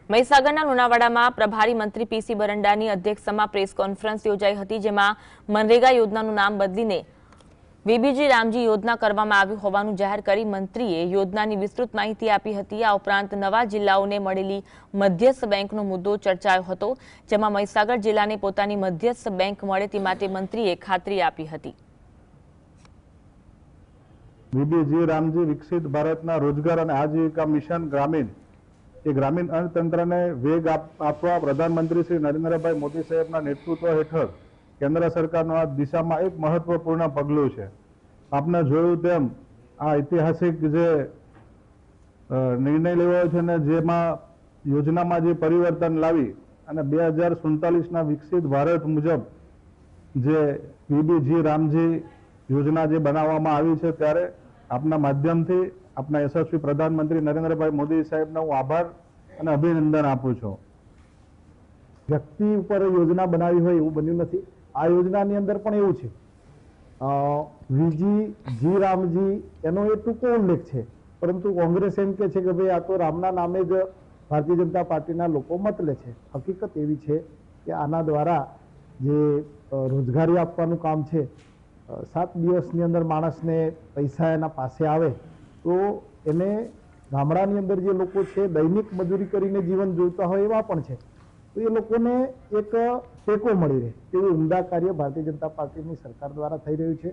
મહીસાગરના લુણાવાડામાં પ્રભારી મંત્રી પીસી બરંડાની અધ્યક્ષતામાં પ્રેસ કોન્ફરન્સ યોજાઈ હતી, જેમાં મનરેગા યોજનાનું નામ બદલીને વીબીજી રામજી યોજના કરવામાં આવ્યું હોવાનું જાહેર કરી મંત્રીએ યોજનાની વિસ્તૃત માહિતી આપી હતી। આ ઉપરાંત નવા જિલ્લાઓને મળેલી મધ્યસ્થ બેંકનો મુદ્દો ચર્ચાયો હતો, જેમાં મહીસાગર જિલ્લાને પોતાની મધ્યસ્થ બેંક મળે તે માટે મંત્રીએ ખાતરી આપી હતી। વીબીજી રામજી વિકસિત ભારતના રોજગાર અને આજીવિકા મિશન ગ્રામીણ એ ગ્રામીણ અર્થતંત્રને વેગ આપવા પ્રધાનમંત્રી શ્રી નરેન્દ્રભાઈ મોદી સાહેબના નેતૃત્વ હેઠળ કેન્દ્ર સરકારનો આ દિશામાં એક મહત્વપૂર્ણ પગલું છે। આપને જોયું તેમ આ ઐતિહાસિક જે નિર્ણય લેવાયો છે ને જેમાં યોજનામાં જે પરિવર્તન લાવી અને 2047ના વિકસિત ભારત મુજબ જે વીબીજી રામજી યોજના જે બનાવવામાં આવી છે, ત્યારે આપના માધ્યમથી આપના યશસ્વી પ્રધાનમંત્રી નરેન્દ્રભાઈ મોદી સાહેબનો હું આભાર અને અભિનંદન આપું છું। વ્યક્તિ ઉપર યોજના બનાવી હોય એવું બન્યું નથી। આ યોજનાની અંદર પણ એવું છે, વીજી રામજી એનો એ ટૂંકો ઉલ્લેખ છે, પરંતુ કોંગ્રેસ એમ કે છે કે ભાઈ આ તો રામના નામે જ ભારતીય જનતા પાર્ટીના લોકો મત લે છે। હકીકત એવી છે કે આના દ્વારા જે રોજગારી આપવાનું કામ છે, 7 દિવસની અંદર માણસને પૈસા એના પાસે આવે તો એને ગામડાની અંદર જે લોકો છે દૈનિક મજૂરી કરીને જીવન જીવતા હોય એવા પણ છે, તો એ લોકોને એક ટેકો મળી રહે તેવું ઉમદા કાર્ય ભારતીય જનતા પાર્ટીની સરકાર દ્વારા થઈ રહ્યું છે।